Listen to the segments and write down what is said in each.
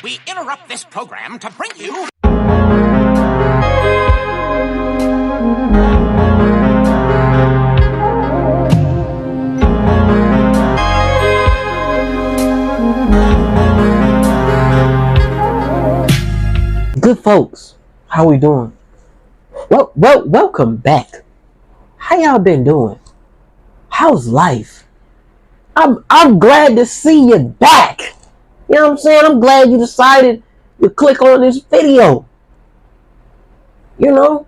We interrupt this program to bring you... Good folks, how we doing? Welcome back. How y'all been doing? How's life? I'm glad to see you back. You know what I'm saying? I'm glad you decided to click on this video. You know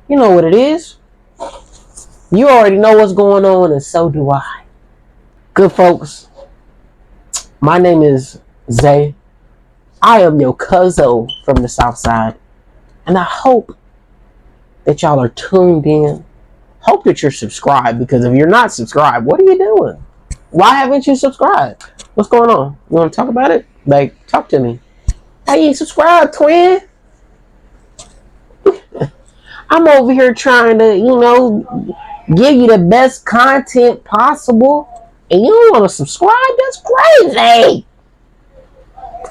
what it is. You already know what's going on, and so do I. Good folks, my name is Zay. I am your cuzzo from the South Side, and I hope that y'all are tuned in. Hope that you're subscribed, because if you're not subscribed, what are you doing? Why haven't you subscribed? What's going on? You want to talk about it? Like, talk to me. Why you ain't subscribed, twin? I'm over here trying to, give you the best content possible, and you don't want to subscribe? That's crazy.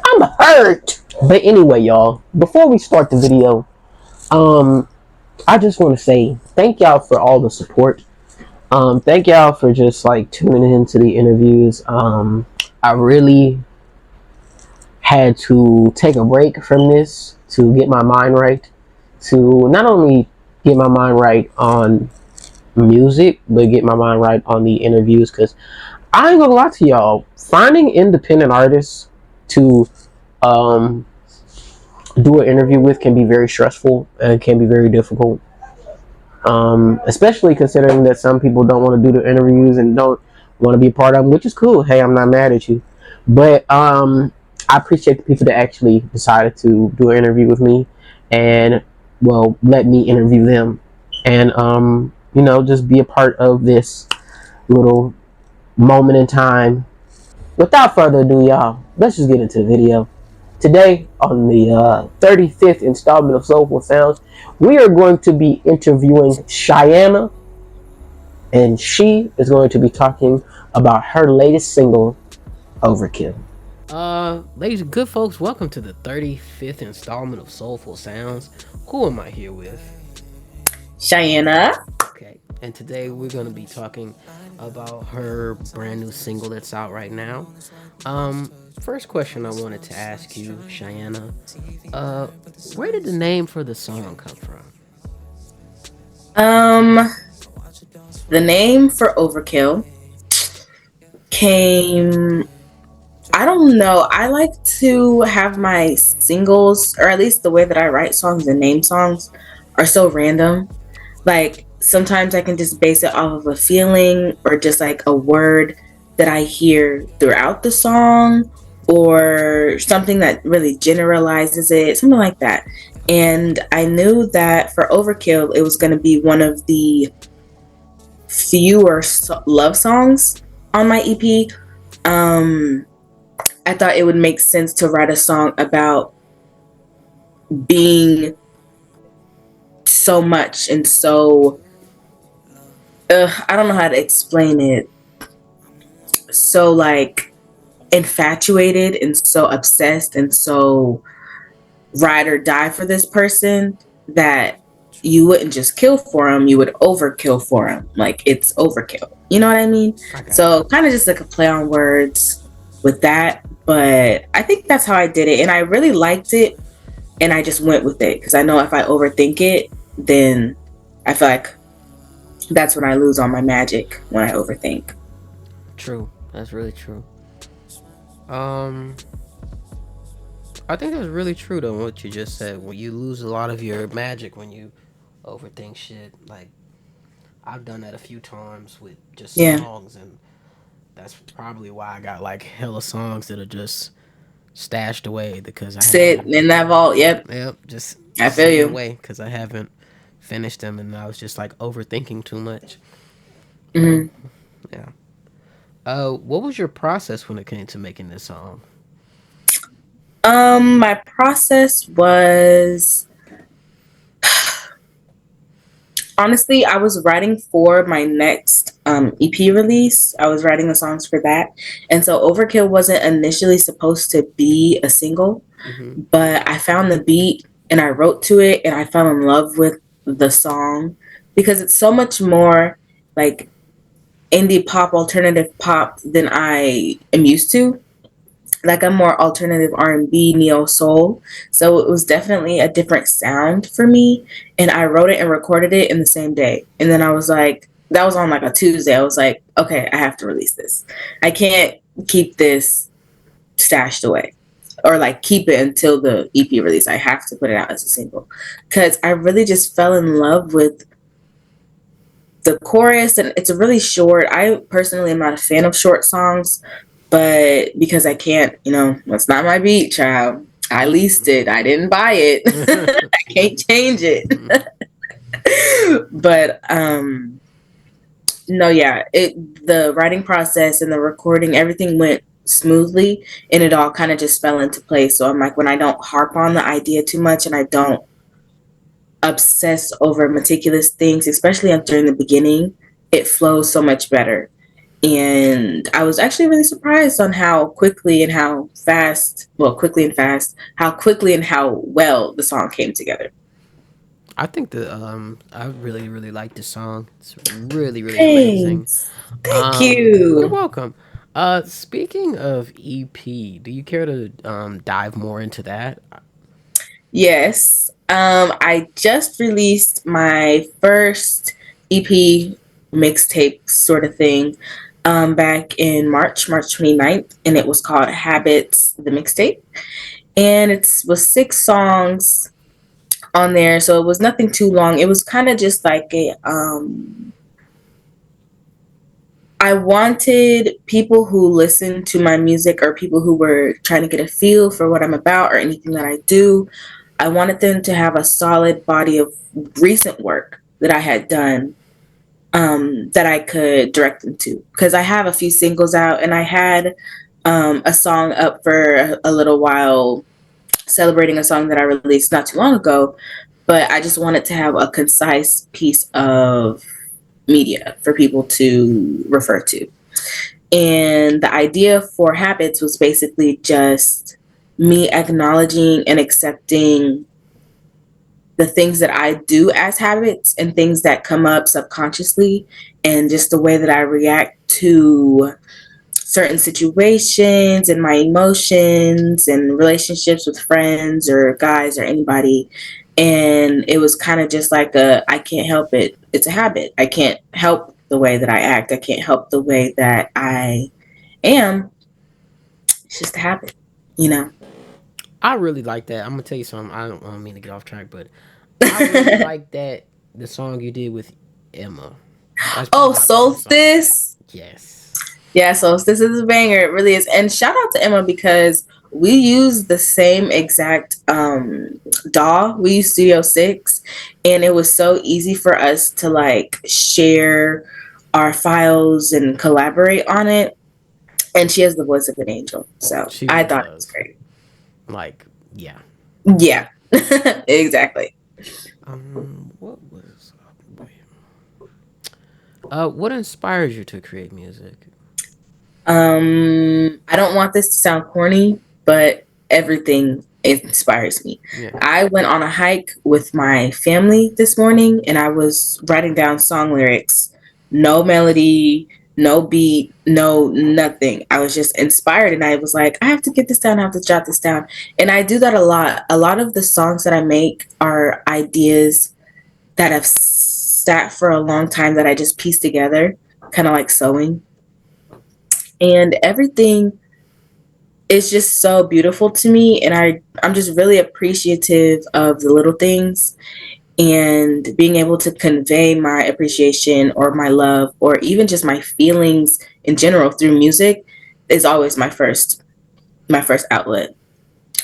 I'm hurt. But anyway, y'all, before we start the video, I just want to say thank y'all for all the support. Thank y'all for just like tuning into the interviews. I really had to take a break from this to get my mind right, to not only get my mind right on music, but get my mind right on the interviews, because I ain't gonna lie to y'all, finding independent artists to do an interview with can be very stressful and can be very difficult. Especially considering that some people don't want to do the interviews and don't want to be a part of them, which is cool. Hey, I'm not mad at you. But I appreciate the people that actually decided to do an interview with me and, well, let me interview them. And, just be a part of this little moment in time. Without further ado, y'all, let's just get into the video. Today, on the 35th installment of Soulful Sounds, we are going to be interviewing Sheyana, and she is going to be talking about her latest single, Overkill. Ladies and good folks, welcome to the 35th installment of Soulful Sounds. Who am I here with? Sheyana. Okay, and today we're going to be talking about her brand new single that's out right now. First question I wanted to ask you, Sheyana, where did the name for the song come from? The name for Overkill came, I don't know. I like to have my singles, or at least the way that I write songs and name songs, are so random. Like, sometimes I can just base it off of a feeling or just like a word that I hear throughout the song, or something that really generalizes it, something like that. And I knew that for Overkill, it was going to be one of the fewer love songs on my EP. I thought it would make sense to write a song about being so much and so, I don't know how to explain it, so like infatuated and so obsessed and so ride or die for this person that you wouldn't just kill for him, you would overkill for him. Like, it's overkill. You know what I mean? So kind of just like a play on words with that. But I think that's how I did it. And I really liked it. And I just went with it. Because I know if I overthink it, then I feel like that's when I lose all my magic, when I overthink. True. That's really true. I think that's really true though, what you just said. When you lose a lot of your magic when you overthink shit. Like, I've done that a few times with just songs, and that's probably why I got like hella songs that are just stashed away because I sit in that vault. Yep, just I feel you. away because I haven't finished them, and I was just like overthinking too much. Mm-hmm. Yeah. What was your process when it came to making this song? My process was, Honestly, I was writing for my next EP release. I was writing the songs for that. And so Overkill wasn't initially supposed to be a single, Mm-hmm. but I found the beat and I wrote to it and I fell in love with the song because it's so much more like indie pop, alternative pop than I am used to. Like I'm more alternative R&B, neo soul. So it was definitely a different sound for me. And I wrote it and recorded it in the same day. And then I was like, that was on like a Tuesday. I was like, okay, I have to release this. I can't keep this stashed away or like keep it until the EP release. I have to put it out as a single because I really just fell in love with the chorus, and it's a really short. I personally am not a fan of short songs, but because I can't, it's not my beat, child. I leased it. I didn't buy it. I can't change it. But no, yeah, the writing process and the recording, everything went smoothly, and it all kind of just fell into place. So I'm like, when I don't harp on the idea too much, and I don't obsess over meticulous things, especially during the beginning, it flows so much better. And I was actually really surprised on how quickly and how fast, well, quickly and fast, how quickly and how well the song came together. I think I really really like the song. It's really really amazing. Thanks. Thank You're you. welcome. Speaking of EP, do you care to dive more into that? Yes. I just released my first EP mixtape sort of thing back in March 29th, and it was called Habits, the mixtape. And it was 6 songs on there, so it was nothing too long. It was kind of just like I wanted people who listen to my music or people who were trying to get a feel for what I'm about or anything that I do. I wanted them to have a solid body of recent work that I had done, that I could direct them to. Because I have a few singles out, and I had a song up for a little while celebrating a song that I released not too long ago. But I just wanted to have a concise piece of media for people to refer to. And the idea for Habits was basically just me acknowledging and accepting the things that I do as habits and things that come up subconsciously, and just the way that I react to certain situations and my emotions and relationships with friends or guys or anybody. And it was kind of just like I can't help it. It's a habit. I can't help the way that I act. I can't help the way that I am. It's just a habit, you know? I really like that. I'm gonna tell you something. I don't mean to get off track, but I really like that the song you did with Emma. That's Oh, probably my favorite song. Solstice. Yes. Yeah, Solstice is a banger. It really is. And shout out to Emma because we use the same exact DAW. We use Studio 6, and it was so easy for us to like share our files and collaborate on it. And she has the voice of an angel. So She I really thought it was does. great. Like, yeah. Yeah, exactly. What was? What inspires you to create music? I don't want this to sound corny, but everything inspires me. Yeah. I went on a hike with my family this morning and I was writing down song lyrics. No melody, no beat, no nothing. I was just inspired and I was like, I have to get this down, I have to jot this down. And I do that a lot. A lot of the songs that I make are ideas that have sat for a long time that I just piece together, kind of like sewing. And everything is just so beautiful to me, and I'm just really appreciative of the little things, and being able to convey my appreciation or my love or even just my feelings in general through music is always my first outlet.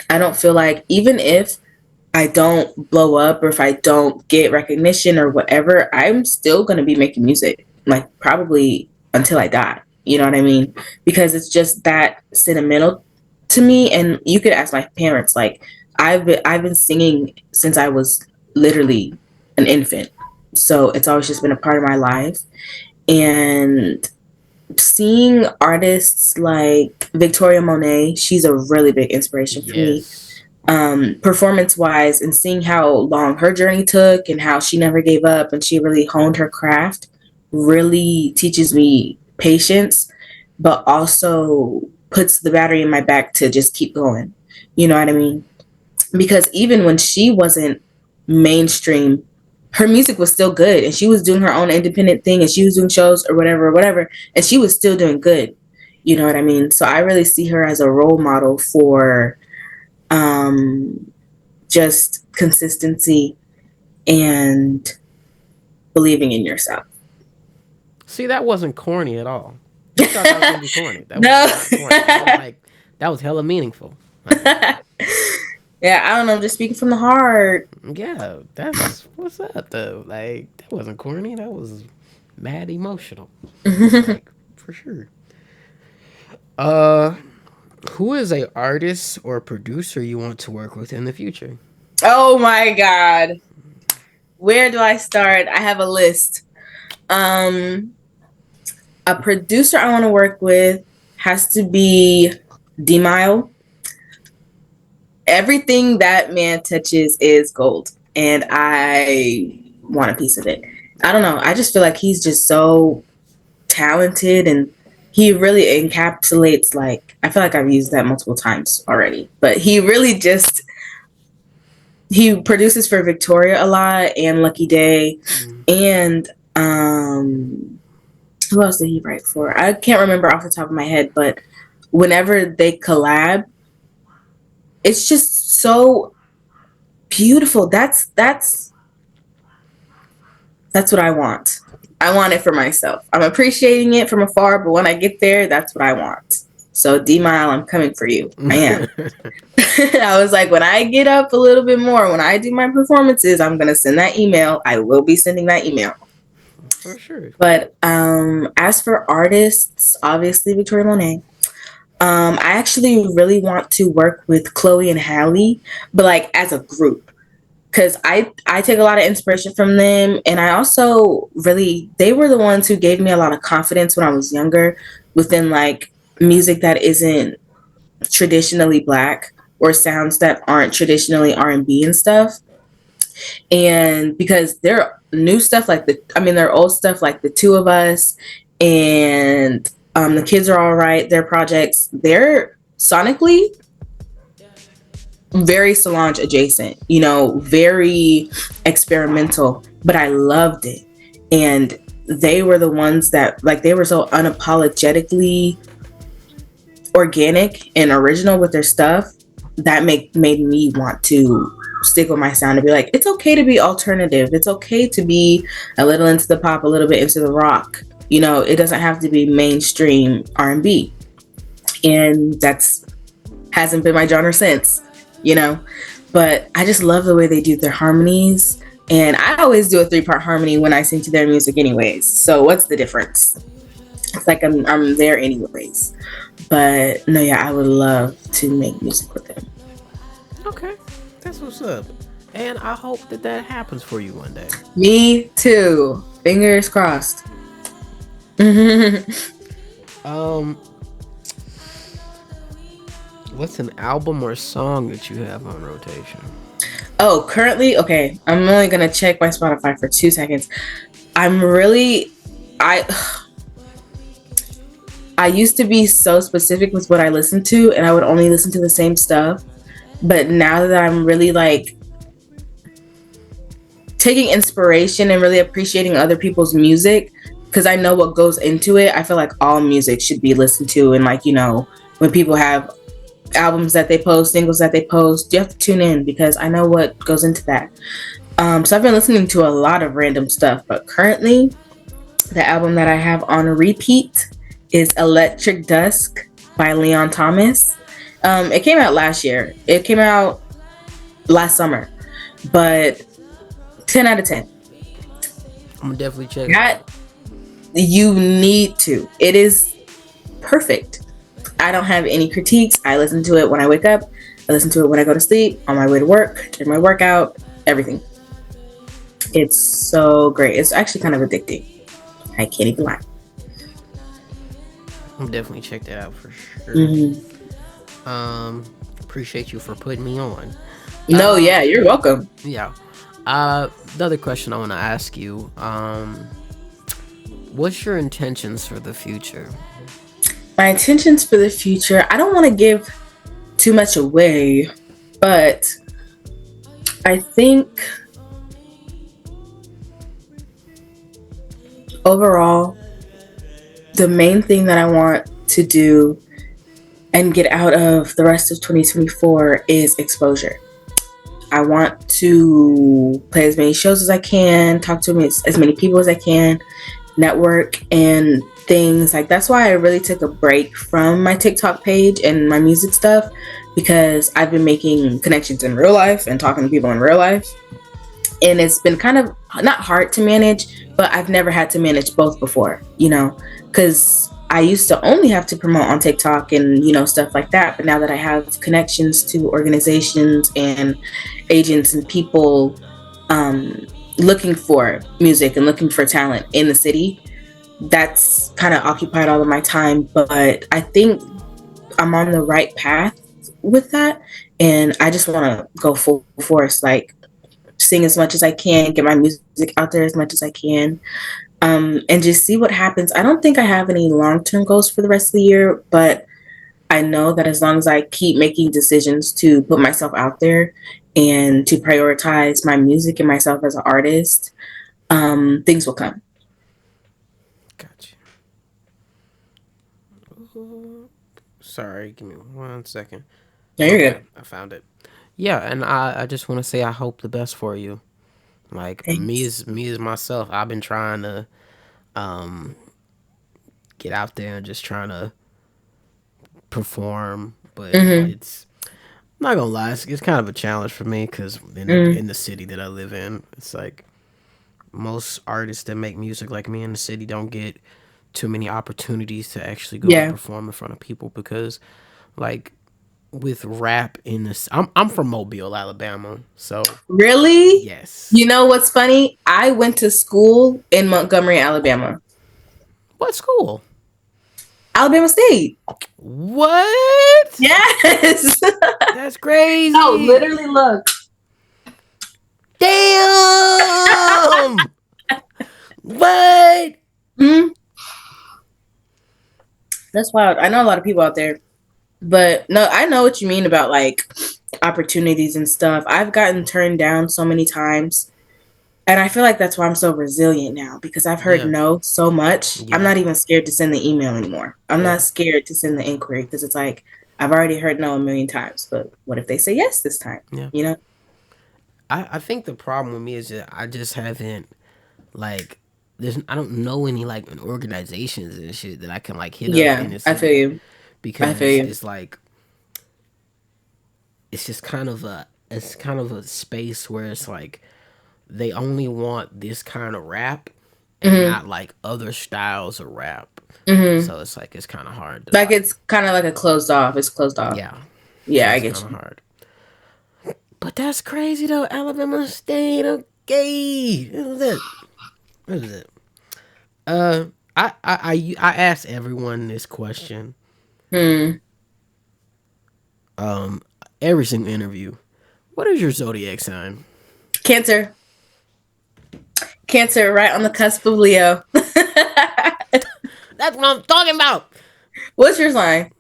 I don't feel like, even if I don't blow up or if I don't get recognition or whatever, I'm still going to be making music, like probably until I die. You know what I mean? Because it's just that sentimental to me. And you could ask my parents, like I've been singing since I was literally an infant. So it's always just been a part of my life. And seeing artists like Victoria Monet, she's a really big inspiration for me. Yes. Performance wise, and seeing how long her journey took and how she never gave up and she really honed her craft really teaches me patience, but also puts the battery in my back to just keep going. You know what I mean? Because even when she wasn't mainstream, her music was still good and she was doing her own independent thing and she was doing shows or whatever, and she was still doing good. You know what I mean? So I really see her as a role model for just consistency and believing in yourself. See, that wasn't corny at all. You thought that was gonna be corny. That No. was not corny. That was like that was hella meaningful. Like, Yeah, I don't know. I'm just speaking from the heart. yeah, that's what's up though. Like that wasn't corny. That was mad emotional. Like for sure. Uh, who is a artist or producer you want to work with in the future? Oh my God. Where do I start? I have a list. Um, a producer I want to work with has to be D-Mile. Everything that man touches is gold, and I want a piece of it. I don't know. I just feel like he's just so talented, and he really encapsulates, like, I feel like I've used that multiple times already, but he really just, he produces for Victoria a lot and Lucky Day. And who else did he write for? I can't remember off the top of my head, but whenever they collab, it's just so beautiful. That's what I want. I want it for myself. I'm appreciating it from afar, but when I get there, that's what I want. So D-Mile, I'm coming for you. I am. I was like, when I get up a little bit more, when I do my performances, I'm gonna send that email. I will be sending that email. For sure. But as for artists, obviously Victoria Monet. I actually really want to work with Chloe and Halle, but like as a group, because I take a lot of inspiration from them, and I also really, they were the ones who gave me a lot of confidence when I was younger within like music that isn't traditionally Black or sounds that aren't traditionally R&B and stuff. And because their new stuff, like their old stuff, like The Two of Us and The Kids Are All Right, their projects, they're sonically very Solange adjacent, very experimental, but I loved it. And they were the ones that, like, they were so unapologetically organic and original with their stuff that made me want to stick with my sound and be like, it's okay to be alternative. It's okay to be a little into the pop, a little bit into the rock. It doesn't have to be mainstream R&B. And that's hasn't been my genre since, but I just love the way they do their harmonies. And I always do a 3-part harmony when I sing to their music anyways. So what's the difference? It's like I'm there anyways. But no, yeah, I would love to make music with them. Okay, that's what's up. And I hope that happens for you one day. Me too. Fingers crossed. What's an album or song that you have on rotation? Oh, currently, okay. I'm only gonna check my Spotify for 2 seconds. I used to be so specific with what I listened to, and I would only listen to the same stuff. But now that I'm really like taking inspiration and really appreciating other people's music, because I know what goes into it, I feel like all music should be listened to. And like, when people have albums that they post, singles that they post, you have to tune in because I know what goes into that. So I've been listening to a lot of random stuff, but currently the album that I have on repeat is Electric Dusk by Leon Thomas. It came out last year. It came out last summer, but 10 out of 10. I'm gonna definitely check that. You need to. It is perfect. I don't have any critiques. I listen to it when I wake up. I listen to it when I go to sleep, on my way to work, during my workout, everything. It's so great. It's actually kind of addicting. I can't even lie. I'll definitely check that out for sure. Appreciate you for putting me on. No, yeah, you're welcome. Yeah. The other question I want to ask you, what's your intentions for the future? My intentions for the future, I don't want to give too much away, but I think overall, the main thing that I want to do and get out of the rest of 2024 is exposure. I want to play as many shows as I can, talk to as many people as I can, network and things. Like, that's why I really took a break from my TikTok page and my music stuff, because I've been making connections in real life and talking to people in real life. And it's been kind of not hard to manage, but I've never had to manage both before, because I used to only have to promote on TikTok and, stuff like that. But now that I have connections to organizations and agents and people looking for music and looking for talent in the city, that's kind of occupied all of my time. But I think I'm on the right path with that. And I just want to go full force, like sing as much as I can, get my music out there as much as I can. And just see what happens. I don't think I have any long-term goals for the rest of the year, but I know that as long as I keep making decisions to put myself out there and to prioritize my music and myself as an artist, things will come. Gotcha. Sorry, give me 1 second. No, you're good. I found it. Yeah, and I just want to say I hope the best for you. Like, Thanks. me as myself, I've been trying to get out there and just trying to perform, but it's, I'm not gonna lie, it's kind of a challenge for me because in the city that I live in, it's like most artists that make music like me in the city don't get too many opportunities to actually go and perform in front of people, because like with rap in this, I'm from Mobile, Alabama, so Really? yes. You know what's funny? I went to school in Montgomery, Alabama. What school? Alabama State. What? Yes. That's crazy. No, literally, look. Damn. What? That's wild. I know a lot of people out there, but no, I know what you mean about like opportunities and stuff. I've gotten turned down so many times, and I feel like that's why I'm so resilient now, because I've heard no so much. I'm not even scared to send the email anymore. I'm not scared to send the inquiry, because it's like, I've already heard no a million times, but what if they say yes this time? Yeah. I think the problem with me is that I just haven't, like, I don't know any like organizations and shit that I can like hit up in this city. I feel you. Because it's like, it's just kind of a space where it's like they only want this kind of rap and not like other styles of rap. So it's like, it's kind of hard to, like it's kind of like a closed off. It's closed off. Yeah, so I it's get kind you. of hard. But that's crazy though. Alabama State, okay. What is it? I asked everyone this question. Every single interview. What is your zodiac sign? Cancer. Cancer, right on the cusp of Leo. That's what I'm talking about. What's your sign?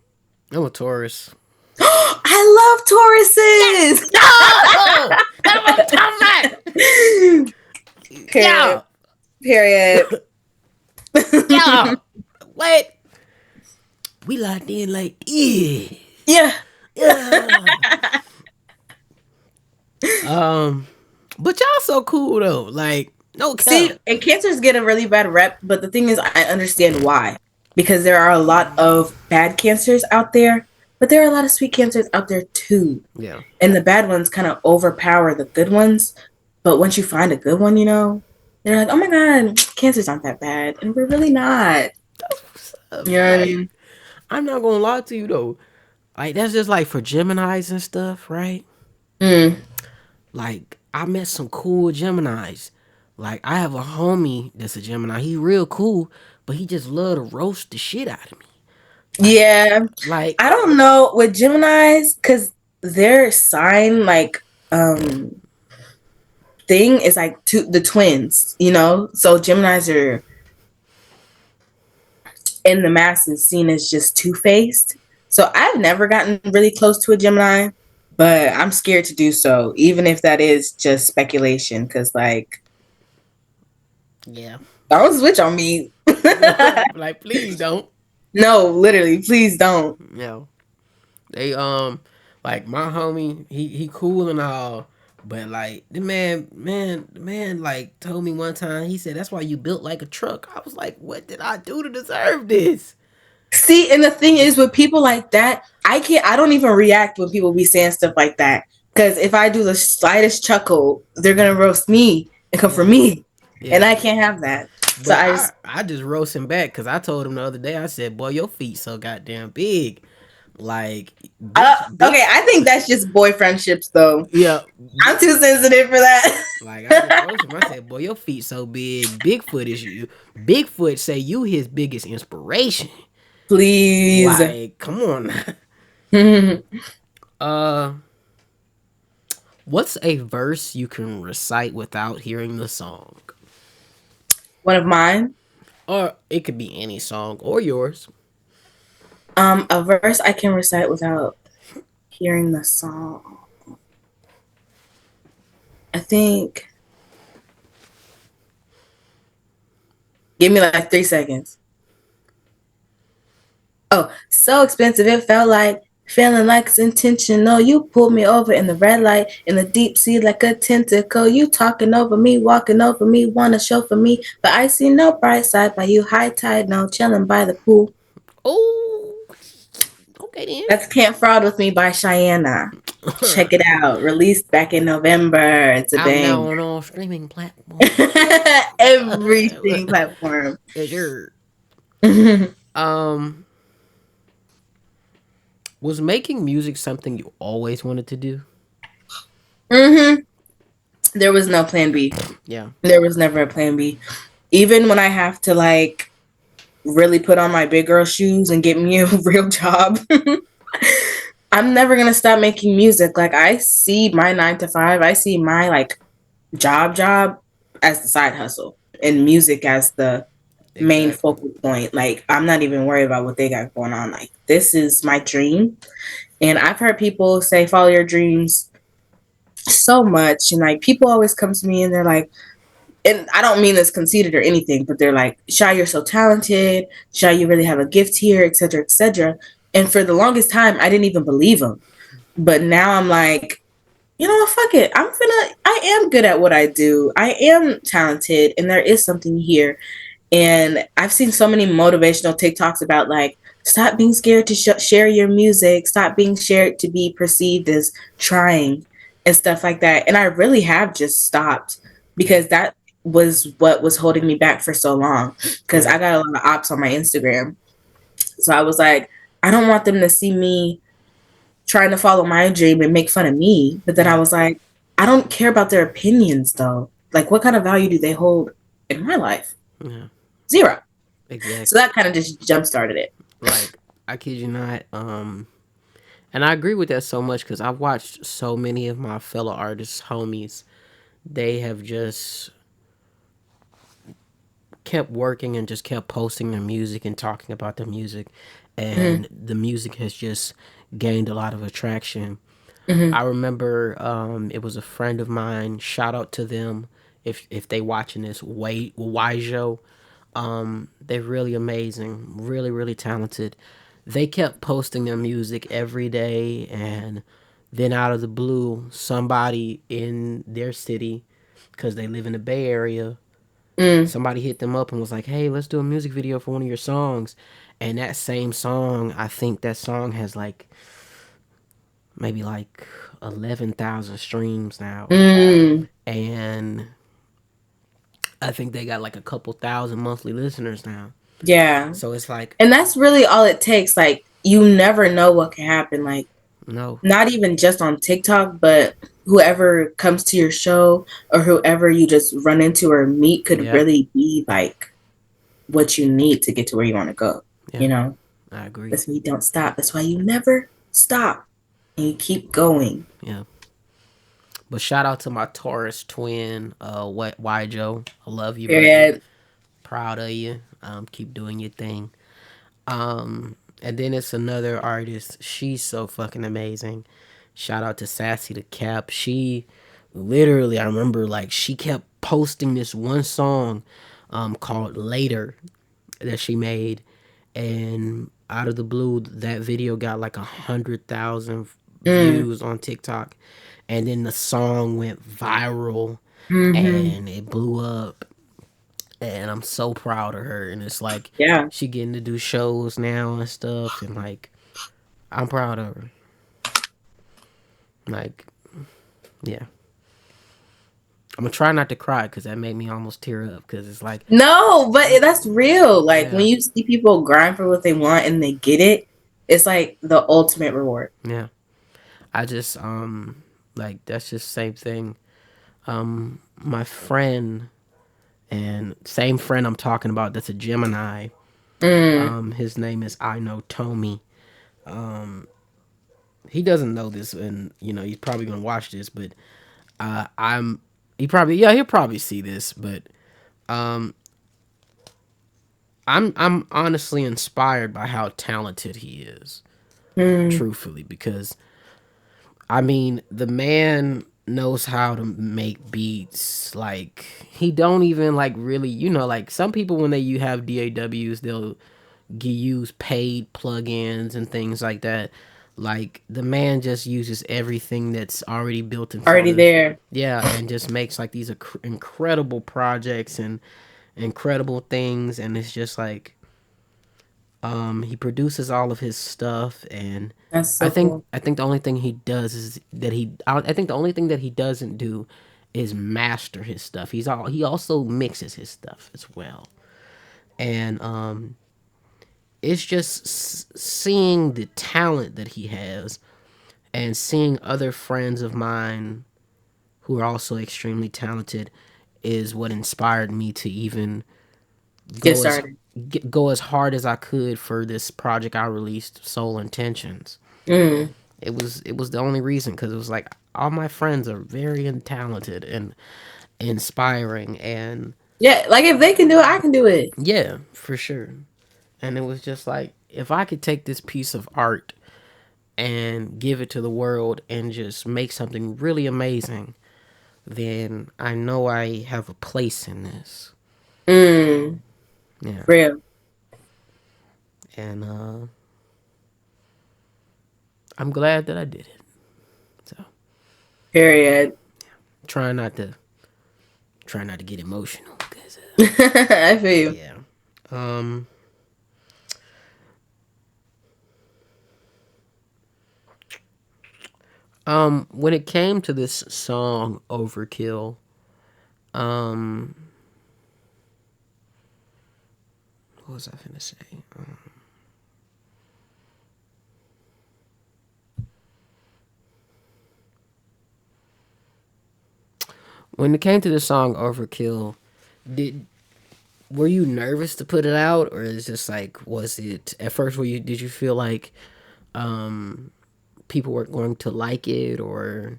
I'm a Taurus. I love Tauruses. No, that's what I'm talking about. Period. Period. Yeah. What? We locked in like, yeah. But y'all so cool though. Like, no cap. See, and cancers get a really bad rep, but the thing is, I understand why. Because there are a lot of bad cancers out there, but there are a lot of sweet cancers out there too. Yeah. And the bad ones kind of overpower the good ones. But once you find a good one, they're like, oh my God, cancers aren't that bad. And we're really not. You know what I mean? I'm not gonna lie to you though. Like, that's just like for Geminis and stuff, right? Like, I met some cool Geminis, Like I have a homie that's a Gemini. He real cool, but he just love to roast the shit out of me. Like, Yeah. like I don't know with Geminis because their sign thing is like the twins, you know? So Geminis are in the masses seen as just two-faced. So I've never gotten really close to a Gemini, but I'm scared to do so, even if that is just speculation, because like yeah, don't switch on me. like please don't. No, literally, please don't. No, they like my homie, he cool and all, but like the man like told me one time. He said that's why you built like a truck. I was like, what did I do to deserve this? See, and the thing is with people like that, I don't even react when people be saying stuff like that. Because if I do the slightest chuckle, they're gonna roast me and come for Yeah, me. And yeah. I can't have that. So But I I just I just roast him back because I told him the other day. I said, boy, your feet so goddamn big. Like big. okay, I think that's just boy friendships though. Yeah, I'm big. too sensitive for that. Like I just roasted him. I said, boy, your feet so big. Bigfoot is you. Bigfoot say you his biggest inspiration. Please. Like, come on. Now. One Uh, what's a verse you can recite without hearing the song? of mine. Or it could be any song or yours. A verse I can recite without hearing the song. I think give me like 3 seconds. Oh, so expensive it felt like feeling like it's intentional. You pulled me over in the red light in the deep sea like a tentacle. You talking over me, walking over me, wanna show for me, but I see no bright side by you. High tide, no chilling by the pool. Oh, okay then. That's Can't Fraud with Me by Sheyana. Check it out. Released back in November. It's a Out now bang. on all streaming platforms. Every streaming platform. Yes, sir. Um, was making music something you always wanted to do? Mm-hmm. There was no plan B. Yeah. There was never a plan B. Even when I have to like really put on my big girl shoes and get me a real job, I'm never gonna stop making music. Like I see my 9 to 5, I see my like job as the side hustle and music as the main Exactly. focal point. Like I'm not even worried about what they got going on. Like this is my dream. And I've heard people say follow your dreams so much. And like people always come to me and they're like, and I don't mean this conceited or anything, but they're like, Shy, you're so talented. Shy, you really have a gift here, etc., etc. And for the longest time, I didn't even believe them. But now I'm like, you know what, fuck it. I am good at what I do. I am talented and there is something here. And I've seen so many motivational TikToks about like, stop being scared to share your music, stop being scared to be perceived as trying and stuff like that. And I really have just stopped Yeah. because that was what was holding me back for so long. Because Yeah. I got a lot of ops on my Instagram. So I was like, I don't want them to see me trying to follow my dream and make fun of me. But then I Yeah. was like, I don't care about their opinions though. Like, what kind of value do they hold in my life? Yeah. Zero. So Exactly. that kind of just jump started it. Like I kid you not. And I agree with that so much because I've watched so many of my fellow artists, homies. They have just kept working and just kept posting their music and talking about their music, Mm-hmm. and the music has just gained a lot of attraction. Mm-hmm. I remember it was a friend of mine. Shout out to them if they watching this. Waijo. They're really amazing, really talented. They kept posting their music every day, and then out of the blue, somebody in their city, because they live in the Bay Area, Mm. somebody hit them up and was like, "Hey, let's do a music video for one of your songs." And that same song, I think that song has like maybe like 11,000 streams now, Mm. and I think they got like a couple thousand monthly listeners now. Yeah. So it's like, And that's really all it takes. Like, you never know what can happen. Like, no, not even just on TikTok, but whoever comes to your show or whoever you just run into or meet could Yep. really be like what you need to get to where you want to go. Yeah. You know, I agree. that's why you don't stop. That's why you never stop and you keep going. Yeah. But shout out to my Taurus twin, Y Joe. I love you, buddy. Period. Proud of you. Keep doing your thing. And then it's another artist. She's so fucking amazing. Shout out to Sassy the Cap. She literally, I remember like she kept posting this one song called Later that she made, and out of the blue that video got like 100,000 views on TikTok, and then the song went viral Mm-hmm. and it blew up, and I'm so proud of her. And it's like Yeah. she getting to do shows now and stuff, and like I'm proud of her. Like, yeah, I'm gonna try not to cry because that made me almost tear up because it's like, No, but that's real. Like yeah, when you see people grind for what they want and they get it, it's like the ultimate reward. yeah. I just like that's just same thing. My friend, and same friend I'm talking about, that's a Gemini. Mm. His name is I Know Tommy. He doesn't know this, and you know he's probably gonna watch this, but I'm he probably, yeah, he'll probably see this, but I'm honestly inspired by how talented he is, Mm. truthfully, because I mean the man knows how to make beats. Like he don't even like really, you know, like some people when you have DAWs, they'll use paid plugins and things like that. Like the man just uses everything that's already built in Already Photoshop. there. Yeah, and just makes like these incredible projects and incredible things, and it's just like he produces all of his stuff, and That's so cool. I think the only thing he does is that I think the only thing that he doesn't do is master his stuff. He also mixes his stuff as well. And it's just seeing the talent that he has and seeing other friends of mine who are also extremely talented is what inspired me to even Get go as started. go as hard as I could for this project I released, Soul Intentions. Mm. It was the only reason, because it was like all my friends are very talented and inspiring, and Yeah, like if they can do it, I can do it. yeah, for sure. And it was just like if I could take this piece of art and give it to the world and just make something really amazing, then I know I have a place in this. Mm. Yeah. Real. And I'm glad that I did it. So Period. trying not to get emotional because I feel you. yeah. Um when it came to this song Overkill, um what was I finna say? When it came to the song Overkill, did were you nervous to put it out, or is just like, was it at first, were you did you feel like people were going to like it, or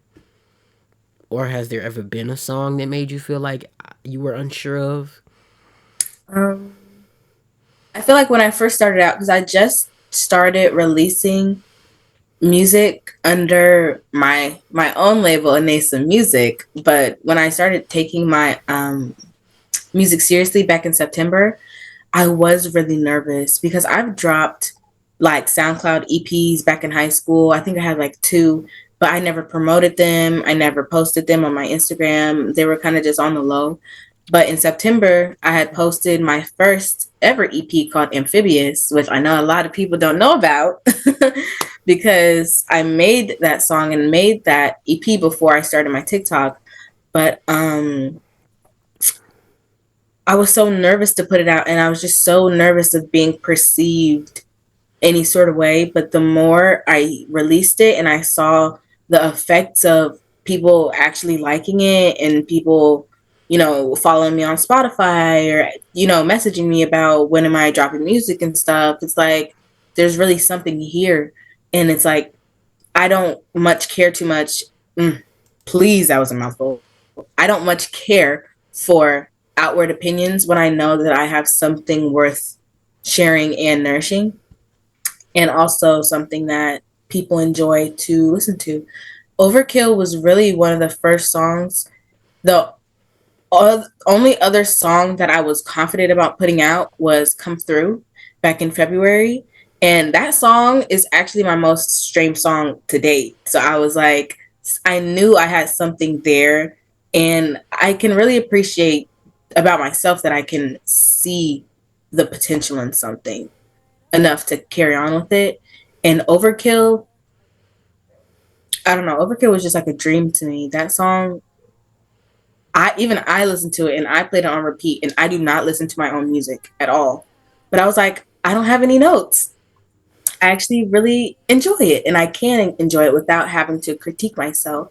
has there ever been a song that made you feel like you were unsure of? Um, I feel like when I first started out, because I just started releasing music under my own label, Anasa Music. But when I started taking my music seriously back in September, I was really nervous because I've dropped like SoundCloud EPs back in high school. I think I had like two, but I never promoted them. I never posted them on my Instagram. They were kind of just on the low. But in September, I had posted my first ever EP called Amphibious, which I know a lot of people don't know about because I made that song and made that EP before I started my TikTok. But I was so nervous to put it out, and I was just so nervous of being perceived any sort of way. But the more I released it and I saw the effects of people actually liking it and people, following me on Spotify or, messaging me about when am I dropping music and stuff. It's like there's really something here. And it's like I don't much care too much. Please, that was a mouthful. I don't much care for outward opinions when I know that I have something worth sharing and nourishing, and also something that people enjoy to listen to. Overkill was really one of the first songs. The only other song that I was confident about putting out was Come Through back in February. And that song is actually my most streamed song to date. So I was like, I knew I had something there. And I can really appreciate about myself that I can see the potential in something enough to carry on with it. And Overkill, I don't know, Overkill was just like a dream to me. That song, I listened to it and I played it on repeat, and I do not listen to my own music at all. But I was like, I don't have any notes. I actually really enjoy it, and I can enjoy it without having to critique myself.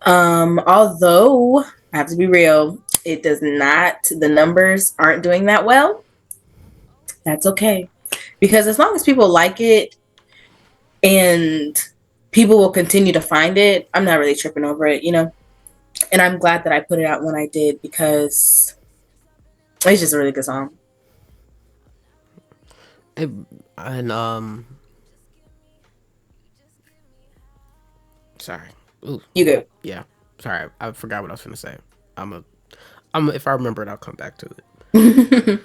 Although I have to be real, it does not. The numbers aren't doing that well. That's okay, because as long as people like it and people will continue to find it, I'm not really tripping over it, And I'm glad that I put it out when I did, because it's just a really good song. It, and sorry. Ooh. You good? Yeah. Sorry, I forgot what I was gonna say. I'm if I remember it, I'll come back to it.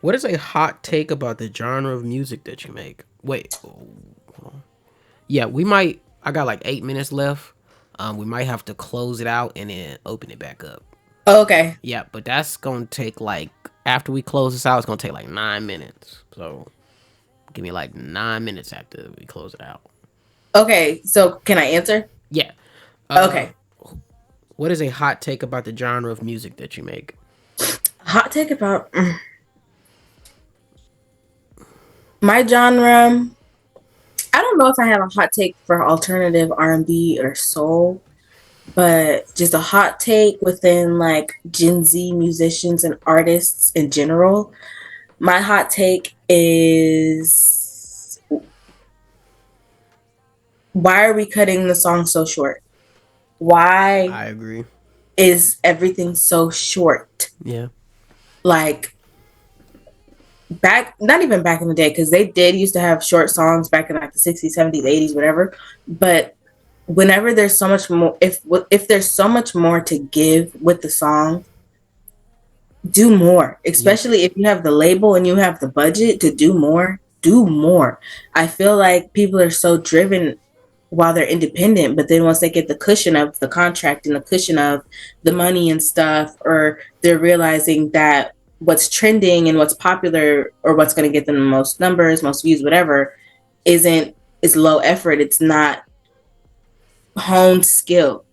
What is a hot take about the genre of music that you make? Wait. Yeah, we might. I got like 8 minutes left. We might have to close it out and then open it back up. Oh, okay. Yeah, but that's gonna take like after we close this out, it's gonna take like 9 minutes. So give me like 9 minutes after we close it out. Okay, so can I answer? Yeah. Okay. What is a hot take about the genre of music that you make? Hot take about my genre. I don't know if I have a hot take for alternative R&B or soul, but just a hot take within like Gen Z musicians and artists in general. My hot take is, why are we cutting the song so short? Why I agree. is everything so short? Yeah. Like not even back in the day, because they did used to have short songs back in like the 60s, 70s, 80s, whatever. But whenever there's so much more, if there's so much more to give with the song, do more. Especially if you have the label and you have the budget to do more, do more. I feel like people are so driven while they're independent, but then once they get the cushion of the contract and the cushion of the money and stuff, or they're realizing that what's trending and what's popular or what's going to get them the most numbers, most views, whatever, is low effort. It's not honed skill.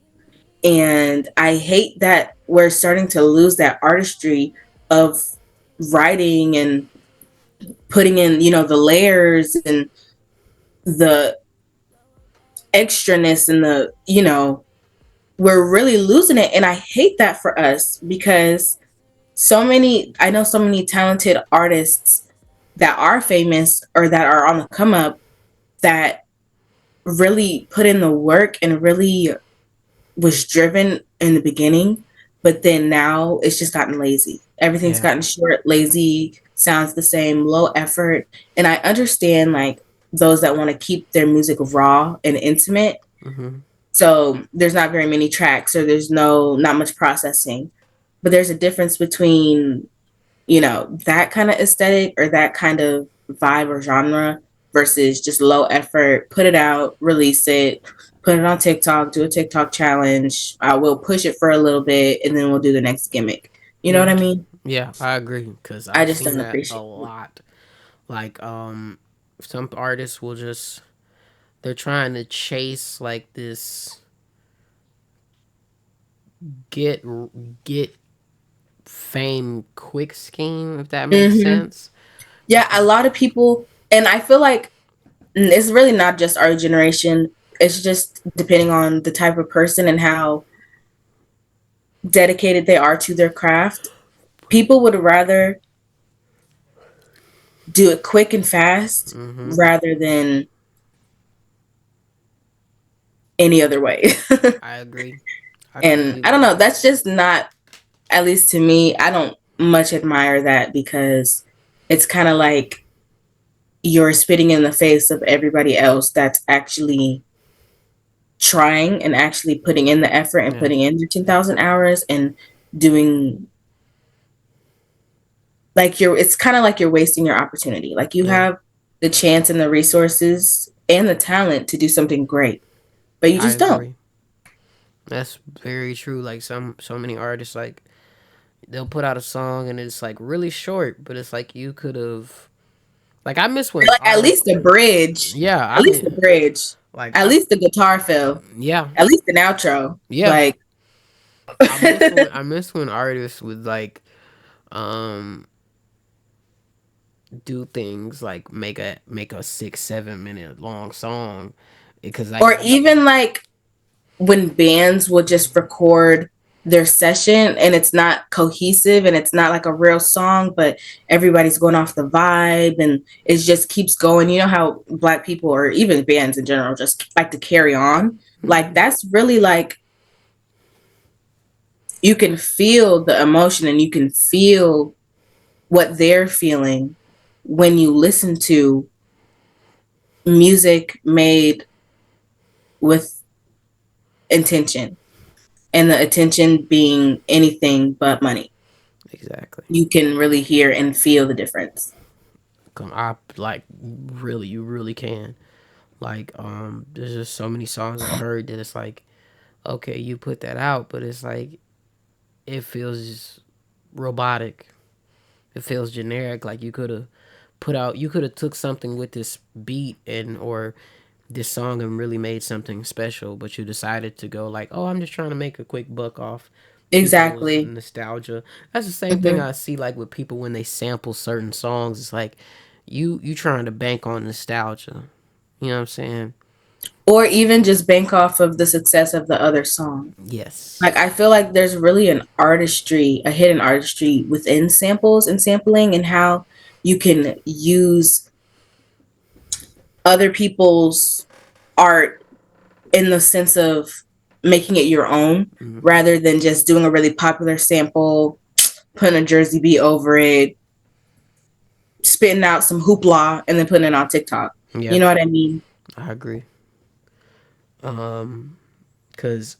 And I hate that we're starting to lose that artistry of writing and putting in, the layers and the extraness and we're really losing it. And I hate that for us, because I know so many talented artists that are famous or that are on the come up that really put in the work and really was driven in the beginning, but then now it's just gotten lazy. Everything's gotten short, lazy, sounds the same, low effort. And I understand like those that want to keep their music raw and intimate. Mm-hmm. So there's not very many tracks, or there's not much processing. But there's a difference between, that kind of aesthetic or that kind of vibe or genre versus just low effort, put it out, release it, put it on TikTok, do a TikTok challenge. I will push it for a little bit and then we'll do the next gimmick. You know what I mean? Yeah, I agree, because I I've just seen don't that appreciate a it. lot. Like, some artists will they're trying to chase like this get get fame quick scheme, if that makes sense. Yeah, a lot of people, and I feel like it's really not just our generation. It's just depending on the type of person and how dedicated they are to their craft. People would rather do it quick and fast rather than any other way. I agree. I And I completely don't know, agree. that's just not, at least to me, I don't much admire that because it's kind of like you're spitting in the face of everybody else that's actually trying and actually putting in the effort and Yeah. putting in their 10,000 hours and doing like it's kind of like you're wasting your opportunity. Like you Yeah. have the chance and the resources and the talent to do something great, but you I just don't. agree. That's very true. Like so many artists, like they'll put out a song and it's like really short, but it's like you could have. Like I miss when Like at least artists. the bridge, Yeah, at I least the mean, bridge, like at least the guitar fill, yeah, at least an outro. yeah. Like, I miss when artists would like um do things like make a 6 7 minute long song because like or even like when bands will just record their session and it's not cohesive and it's not like a real song, but everybody's going off the vibe and it just keeps going. You know how Black people or even bands in general just like to carry on? Like, that's really like you can feel the emotion and you can feel what they're feeling when you listen to music made with intention, and the attention being anything but money. exactly. You can really hear and feel the difference. I like really you really can like there's just so many songs I've heard that it's like okay you put that out but it's like it feels robotic. It feels generic. Like you could have took something with this beat and or this song and really made something special, but you decided to go like, oh, I'm just trying to make a quick buck off people's Exactly. nostalgia. That's the same thing Hmm. I see like with people when they sample certain songs. It's like you trying to bank on nostalgia. You know what I'm saying? Or even just bank off of the success of the other song. Yes. Like, I feel like there's really an artistry, a hidden artistry within samples and sampling, and how you can use other people's art in the sense of making it your own rather than just doing a really popular sample, putting a Jersey beat over it, spitting out some hoopla, and then putting it on TikTok. You Yeah, know what I mean? I agree. Cause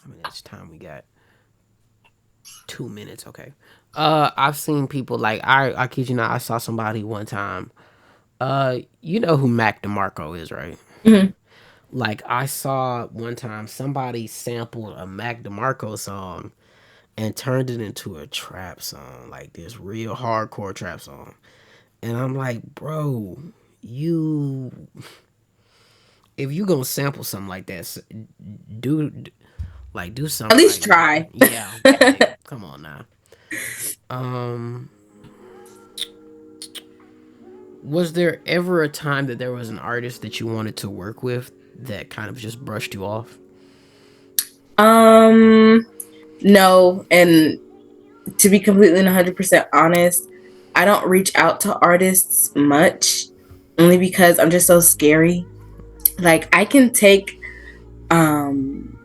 I mean it's time we got 2 minutes. Okay. I've seen people like I kid you not. I saw somebody one time. You know who Mac DeMarco is, right? Hmm. Like I saw one time somebody sampled a Mac DeMarco song and turned it into a trap song, like this real hardcore trap song. And I'm like, bro, you if you gonna sample something like that, do do At something least like try. yeah, like come on now. Um, was there ever a time that there was an artist that you wanted to work with that kind of just brushed you off? um, no, and to be completely 100% honest, I don't reach out to artists much only because I'm just so scary. Like, I can take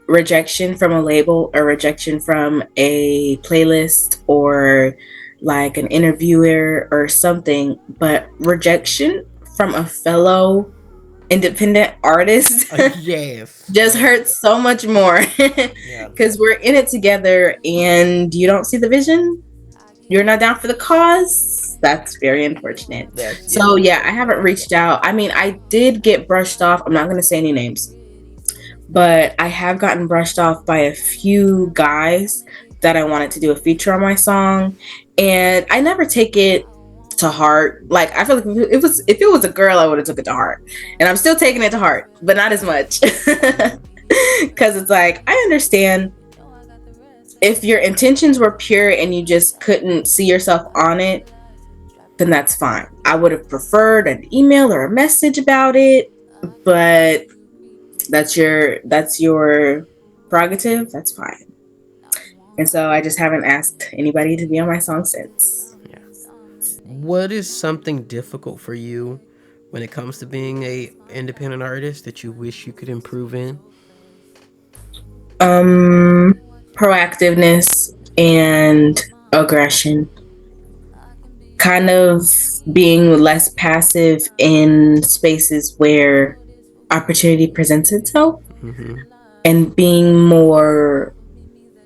rejection from a label or rejection from a playlist or like an interviewer or something, but rejection from a fellow independent artist Yes. just hurts so much more Yeah. because we're in it together and you don't see the vision, you're not down for the cause. That's very unfortunate. That's So yeah. yeah, I haven't reached out. I mean, I did get brushed off. I'm not going to say any names, but I have gotten brushed off by a few guys that I wanted to do a feature on my song, and I never take it to heart. Like, I feel like if it was a girl, I would have took it to heart, and I'm still taking it to heart, but not as much because it's like I understand if your intentions were pure and you just couldn't see yourself on it, then that's fine. I would have preferred an email or a message about it, but that's your prerogative. That's fine. And so I just haven't asked anybody to be on my song since. Yeah. What is something difficult for you when it comes to being a independent artist that you wish you could improve in? Proactiveness and aggression. Kind of being less passive in spaces where opportunity presents itself, and being more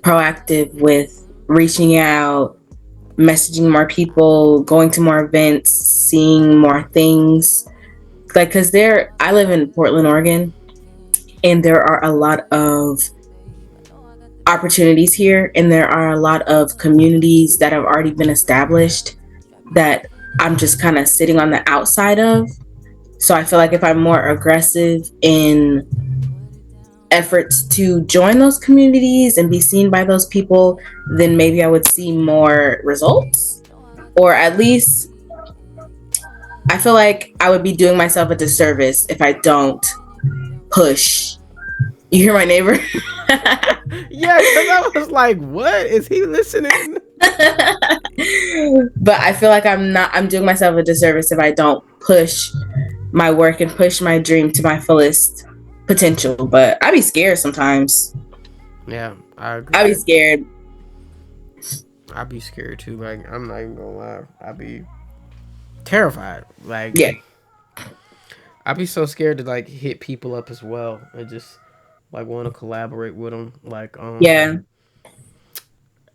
proactive with reaching out, messaging more people, going to more events, seeing more things. Like, because I live in Portland, Oregon, and there are a lot of opportunities here, and there are a lot of communities that have already been established that I'm just kind of sitting on the outside of. So I feel like if I'm more aggressive in efforts to join those communities and be seen by those people, then maybe I would see more results. Or at least I feel like I would be doing myself a disservice if I don't push. You hear my neighbor? Yeah, because I was like, what? Is he listening? But I feel like I'm doing myself a disservice if I don't push my work and push my dream to my fullest potential. But I be scared sometimes. Yeah, I agree. I be scared. I'd be scared too. Like, I'm not even gonna lie. I'd be terrified. Like, Yeah. I'd be so scared to like hit people up as well and just like want to collaborate with them. Like, Yeah.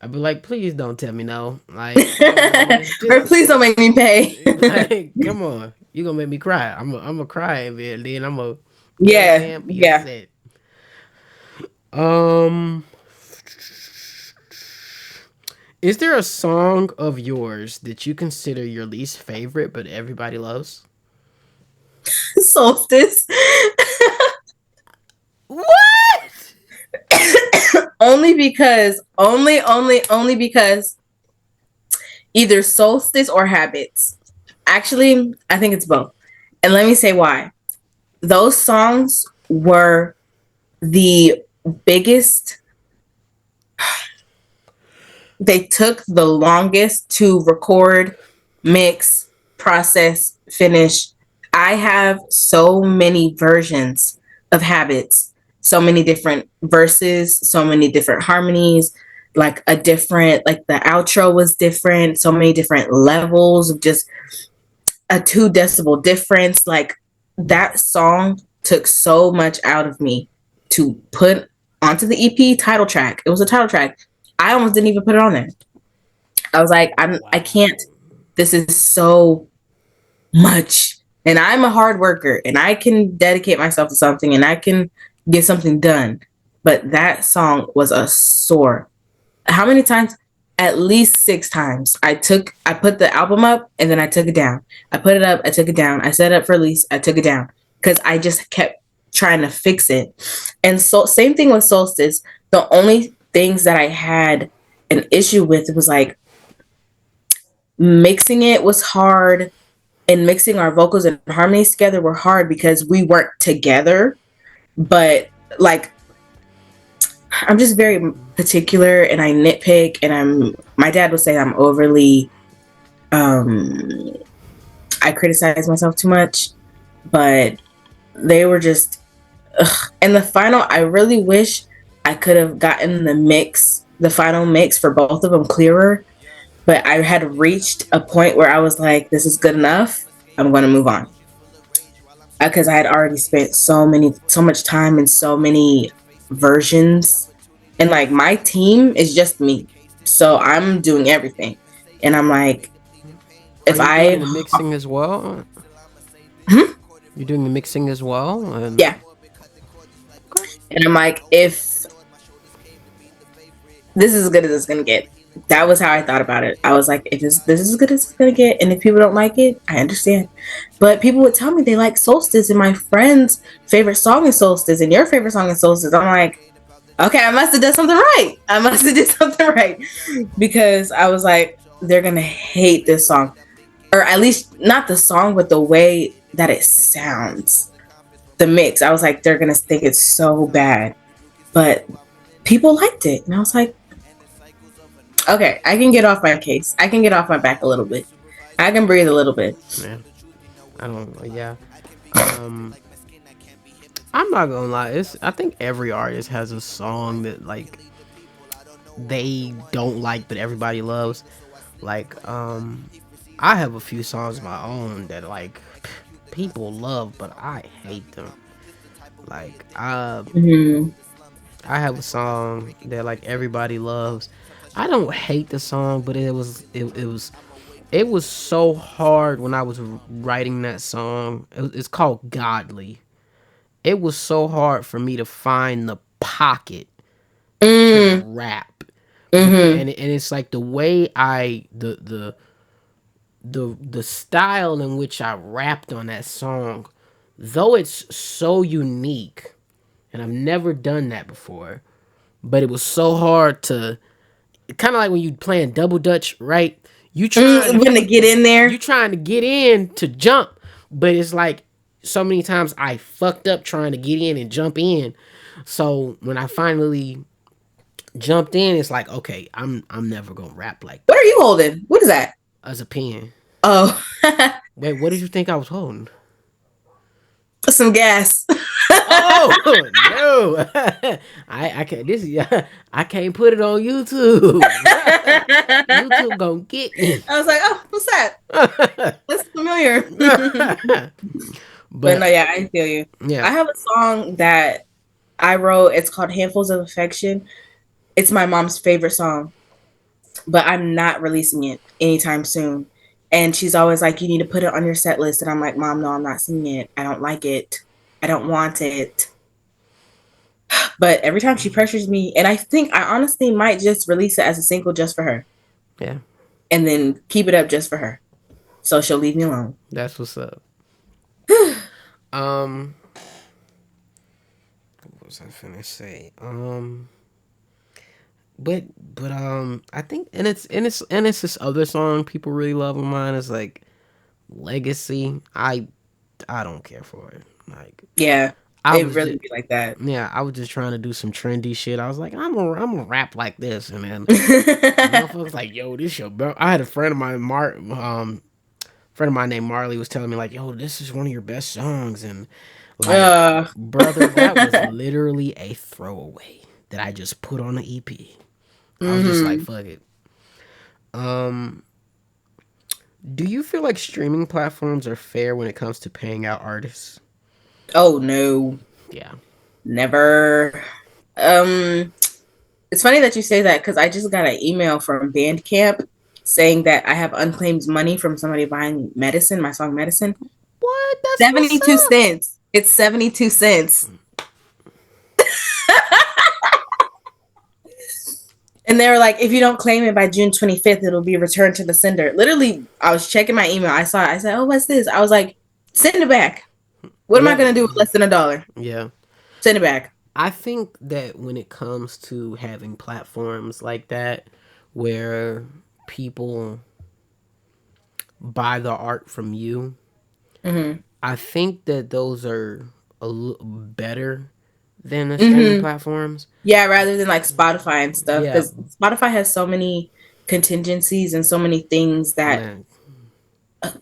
I'd be like, please don't tell me no. Like, or please don't make me pay. like, come on, you gonna make me cry. I'm gonna cry and then I'm gonna, Yeah. be Yeah. upset. Is there a song of yours that you consider your least favorite but everybody loves? Solstice. What? only because either Solstice or Habits. Actually, I think it's both. And let me say why. Those songs were the biggest. They took the longest to record, mix, process, finish. I have so many versions of Habits, so many different verses, so many different harmonies, like the outro was different, so many different levels of just a 2 decibel difference. Like, that song took so much out of me to put onto the EP title track. It was a title track. I almost didn't even put it on there. I was like, I can't. This is so much. And I'm a hard worker and I can dedicate myself to something and I can get something done. But that song was a sore. How many times? At least 6 times. I put the album up and then I took it down. I put it up, I took it down. I set it up for release, I took it down. Because I just kept trying to fix it. And so same thing with Solstice. The only things that I had an issue with was like mixing it was hard, and mixing our vocals and harmonies together were hard because we weren't together. But like, I'm just very particular and I nitpick, and my dad would say I'm overly I criticize myself too much, but they were just and the final, I really wish I could have gotten the final mix for both of them clearer, but I had reached a point where I was like, this is good enough. I'm going to move on. Because I had already spent so much time and so many versions. And like, my team is just me. So I'm doing everything. And I'm like, Are you doing the mixing as well? You're doing the mixing as well? Yeah. And I'm like, if this is as good as it's going to get. That was how I thought about it. I was like, if this is as good as it's going to get, and if people don't like it, I understand. But people would tell me they like Solstice, and my friend's favorite song is Solstice, and your favorite song is Solstice. I'm like, okay, I must have done something right. Because I was like, they're going to hate this song. or at least not the song, but the way that it sounds. The mix. I was like, they're gonna think it's so bad, but people liked it, and I was like, okay, I can get off my case. I can get off my back a little bit. I can breathe a little bit. Yeah, I don't. Yeah, um, I'm not gonna lie. I think every artist has a song that like they don't like, but everybody loves. Like, I have a few songs of my own that like people love, but I hate them. Like, Mm-hmm. I have a song that like everybody loves. I don't hate the song, but it was so hard when I was writing that song. It's called Godly. It was so hard for me to find the pocket to Mm, rap, mm-hmm. and it's like the way the style in which I rapped on that song, though it's so unique, and I've never done that before. But it was so hard to, kind of like when you playing double dutch, right? You trying I'm to gonna get in there. you trying to get in to jump, but it's like so many times I fucked up trying to get in and jump in. So when I finally jumped in, it's like, okay, I'm never gonna rap like What that. are you holding? What is that? As a pen. Oh, Wait, what did you think I was holding? some gas. Oh no! I can't. I can't put it on YouTube. YouTube gonna get me. I was like, oh, what's that? That's familiar. But no, But yeah, I feel you. yeah, I have a song that I wrote. It's called Handfuls of Affection. It's my mom's favorite song, but I'm not releasing it anytime soon. And she's always like, you need to put it on your set list. And I'm like, Mom, no, I'm not singing it. I don't like it. I don't want it. But every time she pressures me, and I think I honestly might just release it as a single just for her yeah, and then keep it up just for her. So she'll leave me alone. that's what's up. Um, what was I finna say? But I think and it's this other song people really love of mine is like Legacy. I don't care for it. Like Yeah, I it was really just be like that. yeah, I was just trying to do some trendy shit. I was like, I'm a rap like this, and then motherfuckers like, yo, this your bro. I had a friend of mine, friend of mine named Marley was telling me like, yo, this is one of your best songs, and like, uh, brother, that was literally a throwaway that I just put on the EP. I was just like, mm-hmm. fuck it. Um, do you feel like streaming platforms are fair when it comes to paying out artists? Oh no, Yeah. never. Um, it's funny that you say that because I just got an email from Bandcamp saying that I have unclaimed money from somebody buying medicine, my song Medicine. What? That's what's 72 up. cents. It's 72 cents. And they were like, if you don't claim it by June 25th, it'll be returned to the sender. Literally, I was checking my email. I saw it. I said, oh, what's this? I was like, send it back. What am I Yeah. going to do with less than $1? Yeah. Send it back. I think that when it comes to having platforms like that where people buy the art from you, Mm-hmm. I think that those are a little better than the streaming Mm-hmm. platforms. Yeah, rather than like Spotify and stuff. Yeah, Because Spotify has so many contingencies and so many things that man.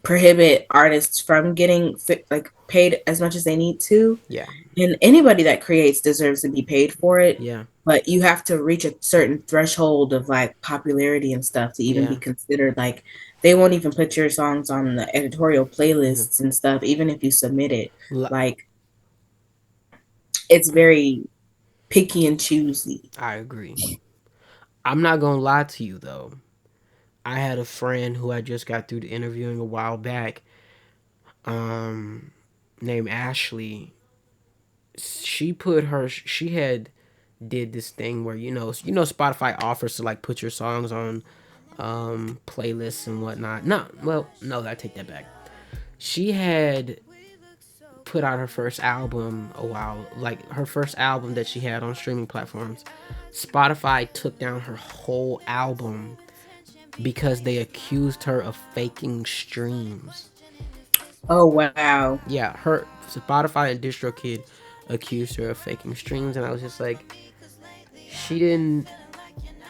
prohibit artists from getting like paid as much as they need to. Yeah, And anybody that creates deserves to be paid for it. yeah, But you have to reach a certain threshold of like popularity and stuff to even be yeah. considered. Like they won't even put your songs on the editorial Mhm. playlists and stuff, even if you submit it. L- Like it's very picky and choosy. I agree. I'm not gonna lie to you though. I had a friend who I just got through interviewing a while back, um, named Ashley. She had did this thing where Spotify offers to like put your songs on playlists and whatnot. No, I take that back. She had put out her first album a while, like her first album that she had on streaming platforms. Spotify took down her whole album because they accused her of faking streams. Oh wow. Yeah, her Spotify and DistroKid accused her of faking streams, and I was just like, she didn't,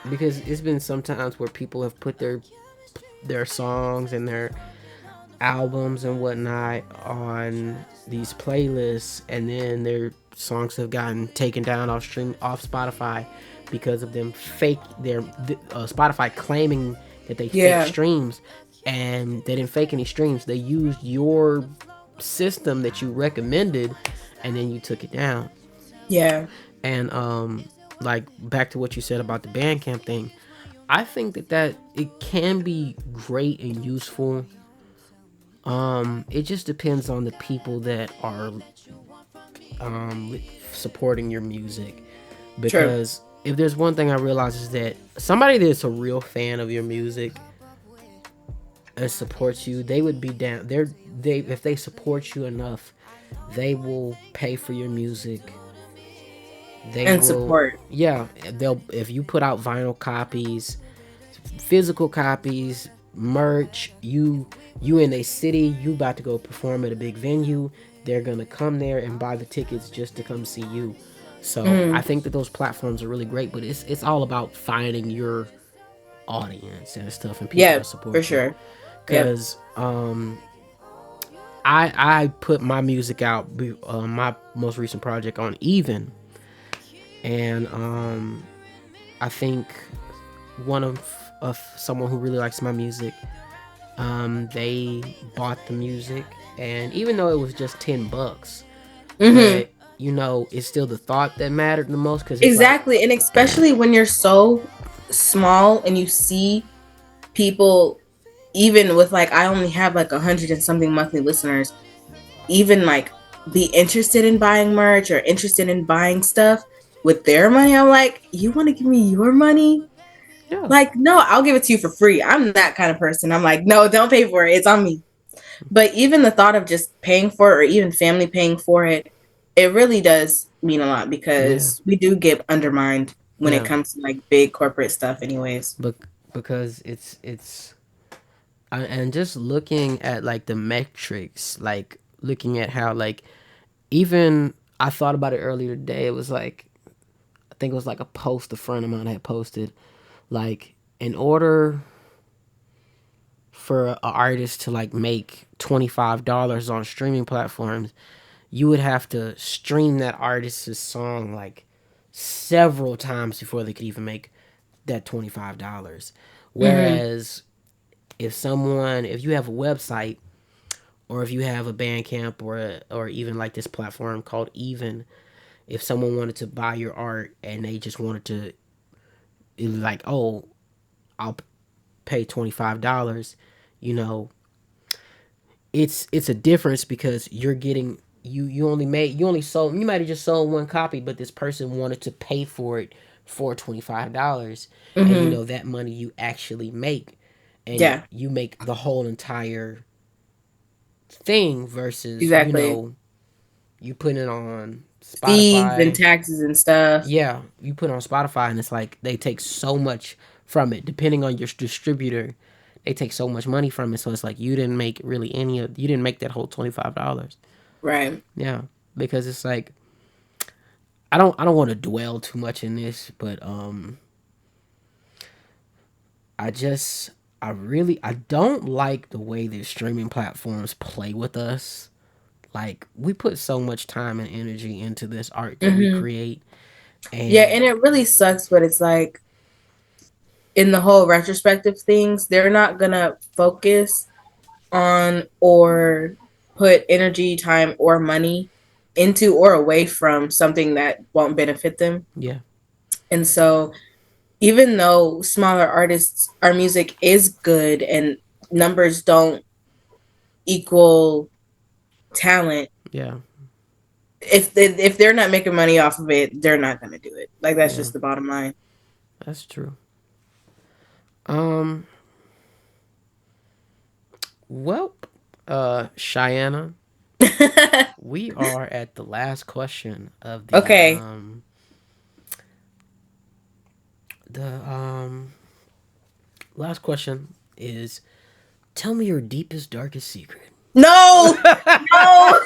because it's been sometimes where people have put their songs and their albums and whatnot on these playlists, and then their songs have gotten taken down off Spotify because of them fake their Spotify claiming that they fake Yeah. streams, and they didn't fake any streams. They used your system that you recommended, and then you took it down. Yeah. And like back to what you said about the Bandcamp thing, I think that it can be great and useful. It just depends on the people that are supporting your music. True. Because if there's one thing I realize is that somebody that's a real fan of your music and supports you, they would be down. They if they support you enough, they will pay for your music. They And will, support. yeah. They'll if you put out vinyl copies, physical copies, merch. You in a city, you about to go perform at a big venue. They're gonna come there and buy the tickets just to come see you. So I think that those platforms are really great, but it's all about finding your audience and stuff and people Yeah, that for support you. sure. Yep. Cause I put my music out, my most recent project on Even, and I think one of someone who really likes my music, they bought the music, and even though it was just $10, Mm-hmm. but it's still the thought that mattered the most, because it's like, Exactly. And especially when you're so small and you see people, even with like, I only have like 100 and something monthly listeners, even like be interested in buying merch or interested in buying stuff with their money. I'm like, you want to give me your money? yeah, Like, no, I'll give it to you for free. I'm that kind of person. I'm like, no, don't pay for it. It's on me. But even the thought of just paying for it, or even family paying for it, it really does mean a lot, yeah, because we do get undermined when it yeah, comes to like big corporate stuff anyways. but because it's and just looking at like the metrics, like looking at how, like, even I thought about it earlier today. It was like, I think it was like a post a friend of mine had posted, like, in order for an artist to like make $25 on streaming platforms, you would have to stream that artist's song like several times before they could even make that $25. Mm-hmm. Whereas if you have a website, or if you have a Bandcamp, or even like this platform called Even, if someone wanted to buy your art and they just wanted to, like, oh, I'll pay $25, you know, it's a difference, because you're getting, you might have just sold one copy, but this person wanted to pay for it for $25, and Mm-hmm. that money you actually make, and Yeah, you make the whole entire thing, versus exactly. you put it on Fees and Spotify. taxes and stuff. Yeah, you put it on Spotify, and it's like they take so much from it, depending on your distributor. They take so much money from it, so it's like you didn't make really you didn't make that whole $25. Right. Yeah, because it's like, I don't want to dwell too much in this, but I just I don't like the way the streaming platforms play with us. Like, we put so much time and energy into this art that we Mm-hmm. create, Yeah, and and it really sucks, but it's like, in the whole retrospective things, they're not gonna focus on or put energy, time, or money into or away from something that won't benefit them. yeah, And so, even though smaller artists, our music is good and numbers don't equal talent, yeah, if they're not making money off of it, they're not gonna do it. Like, that's yeah, just the bottom line. that's true. Um, well, Sheyana, we are at the last question of Okay. the Last question is: tell me your deepest, darkest secret. No, no.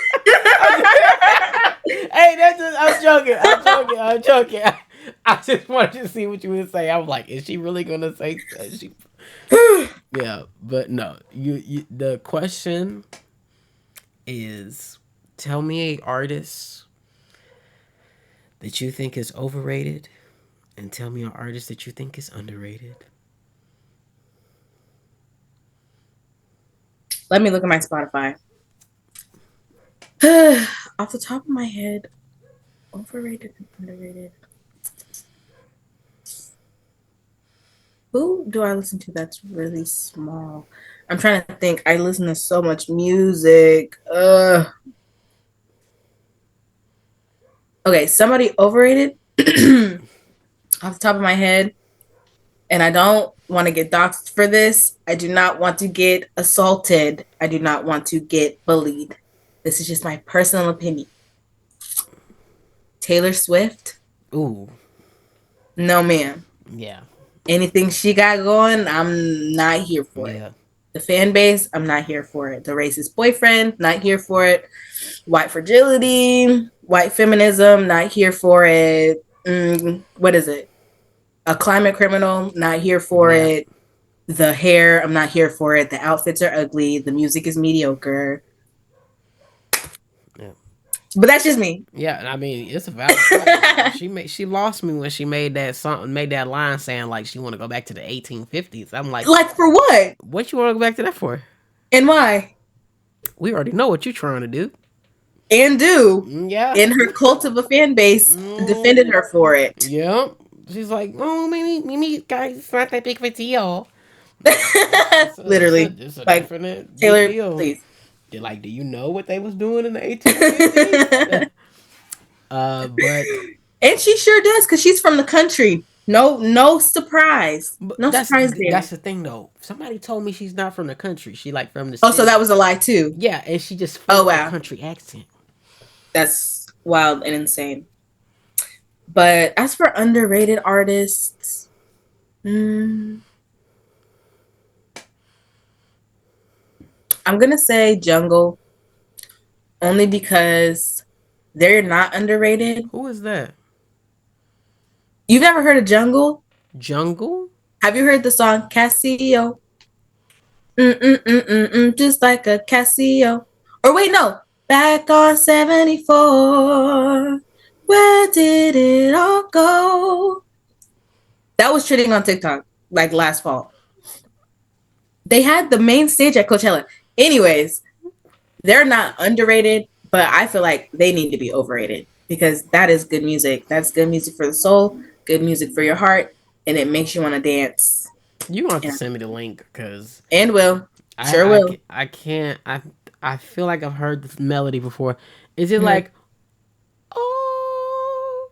Hey, that's just, I'm joking. I'm joking. I'm joking. I just wanted to see what you would say. I was like, is she really gonna say? She, yeah, but no. You. The question is, tell me a artist that you think is overrated, and tell me an artist that you think is underrated. Let me look at my Spotify. Off the top of my head, overrated and underrated. Who do I listen to that's really small? I'm trying to think. I listen to so much music. Okay, somebody overrated off the top of my head, and I don't want to get doxxed for this. I do not want to get assaulted. I do not want to get bullied. This is just my personal opinion. Taylor Swift? Ooh, No, ma'am. yeah, Anything she got going, I'm not here for it. yeah. The fan base, I'm not here for it. The racist boyfriend, not here for it. White fragility, white feminism, not here for it. What is it? A climate criminal, not here for Yeah. it. The hair, I'm not here for it. The outfits are ugly. The music is mediocre. Yeah. But that's just me. Yeah, I mean it's a valid point. She lost me when she made that song, made that line saying like she want to go back to the 1850s. I'm like, Like for what? what you want to go back to that for? And why? We already know what you're trying to do. And do. Yeah. And her cult of a fan base defended her for it. Yeah. She's like, oh, maybe, guys, it's not that big of a deal. Literally. It's a Like, definite big Taylor, deal. please. They're like, do you know what they was doing in the 1850s? But And she sure does, because she's from the country. No surprise. No surprise that's there. the thing though. Somebody told me she's not from the country. She like from the Oh, city. so that was a lie too. Yeah, and she just Oh, faked a wow. country accent. That's wild and insane. But as for underrated artists, I'm going to say Jungle, only because they're not underrated. Who is that? You've never heard of Jungle? Jungle? Have you heard the song Casio? Just like a Casio. Or wait, no. Back on 74. Where did it all go? That was trending on TikTok like last fall. They had the main stage at Coachella. Anyways, they're not underrated, but I feel like they need to be overrated because that is good music. That's good music for the soul, good music for your heart, and it makes you want to dance. You want to send me the link because And will. Sure will. I can't. I feel like I've heard the melody before. Is it like, oh?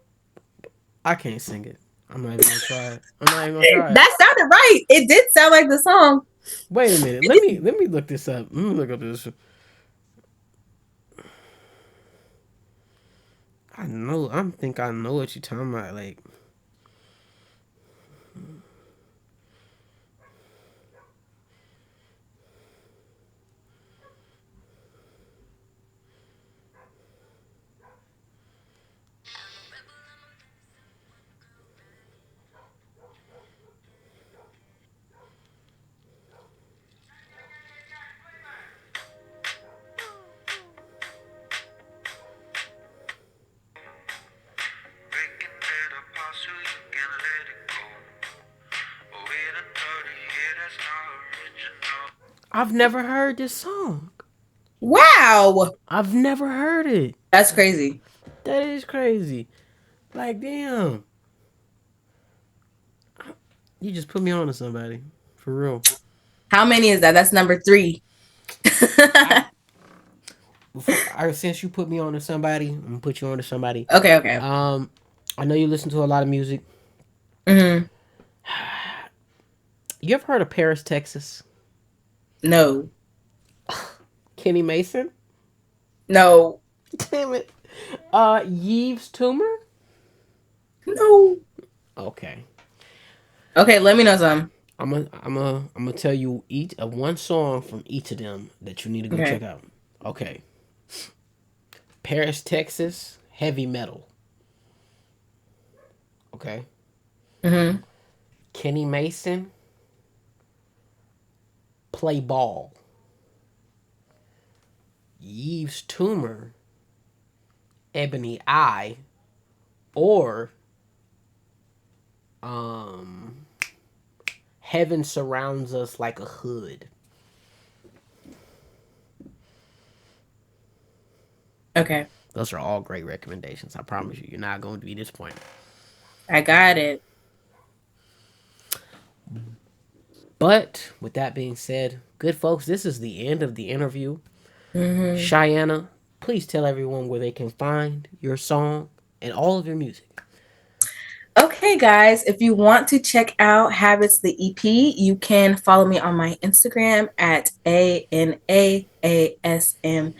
I can't sing it. I'm not even gonna try it. I'm not even gonna try it. That sounded right. It did sound like the song. Wait a minute. Let me look this up. Let me look up this. I know. I think I know what you're talking about. Like, I've never heard this song. Wow. I've never heard it. That's crazy. That is crazy. Like, damn. You just put me on to somebody. For real. How many is that? That's number 3. Since you put me on to somebody, I'm gonna put you on to somebody. Okay. I know you listen to a lot of music. Mm-hmm. You ever heard of Paris, Texas? No. Kenny Mason? No. Damn it. Yves Tumor? No. Okay. Okay, let me know some. I'm gonna tell you each of one song from each of them that you need to go check Okay. out. Okay, Paris, Texas, heavy metal. Okay, Mm-hmm. Kenny Mason, play ball. Yves Tumor, Ebony Eye, or um, Heaven Surrounds Us Like a Hood. Okay. Those are all great recommendations. I promise you, you're not going to be disappointed. I got it. But with that being said, good folks, this is the end of the interview. Mm-hmm. Sheyana, please tell everyone where they can find your song and all of your music. Okay, guys, if you want to check out Habits the EP, you can follow me on my Instagram at ANAASMBODY.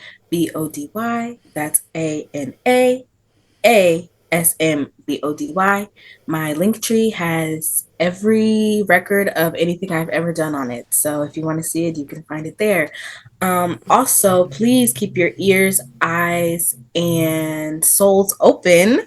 That's ANAASMBODY. My link tree has every record of anything I've ever done on it. So if you want to see it, you can find it there. Also, please keep your ears, eyes, and souls open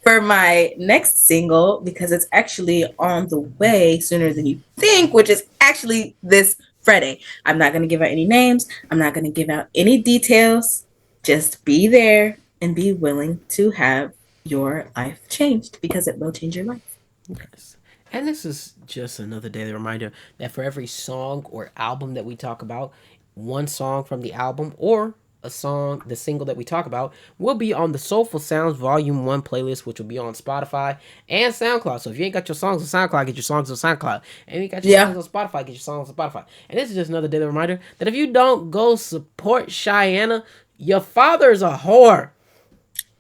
for my next single because it's actually on the way sooner than you think, which is actually this Friday. I'm not going to give out any names, I'm not going to give out any details. Just be there and be willing to have your life changed because it will change your life. Yes. And this is just another daily reminder that for every song or album that we talk about, one song from the album or a song, the single that we talk about, will be on the Soulful Sounds Volume 1 playlist, which will be on Spotify and SoundCloud. So if you ain't got your songs on SoundCloud, get your songs on SoundCloud. And if you got your songs Yeah. on Spotify, get your songs on Spotify. And this is just another daily reminder that if you don't go support Sheyana, your father's a whore.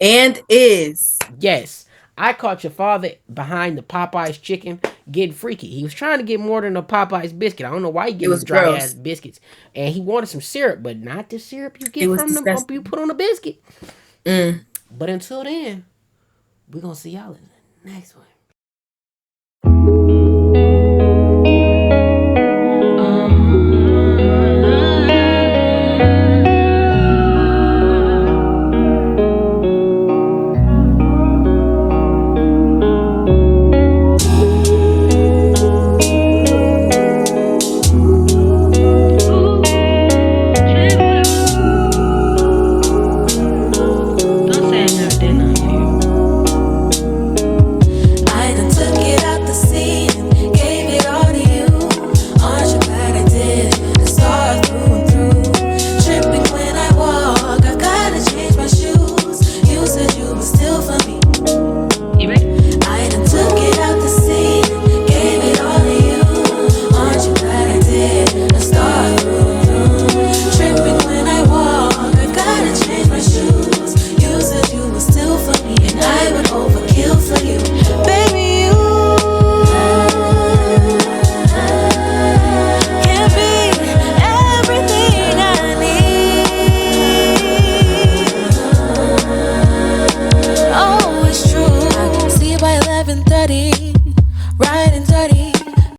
And is. Yes, I caught your father behind the Popeyes chicken getting freaky. He was trying to get more than a Popeyes biscuit. I don't know why he It getting was them dry ass gross. biscuits. And he wanted some syrup, but not the syrup you It get was from them you disgusting. put on a biscuit. Mm. But until then, we're gonna see y'all in the next one. I done took it out the scene and gave it all to you. Aren't you glad I did? The star through and through. Tripping when I walk, I've gotta change my shoes. You said you were still for me. I done took it out the scene and gave it all to you. Aren't you glad I did? The star through and through. Tripping when I walk, I've gotta change my shoes. You said you were still for me, and I would overkill for you. Baby, you can be everything I need. Oh, it's true. I can see by 11:30, riding dirty.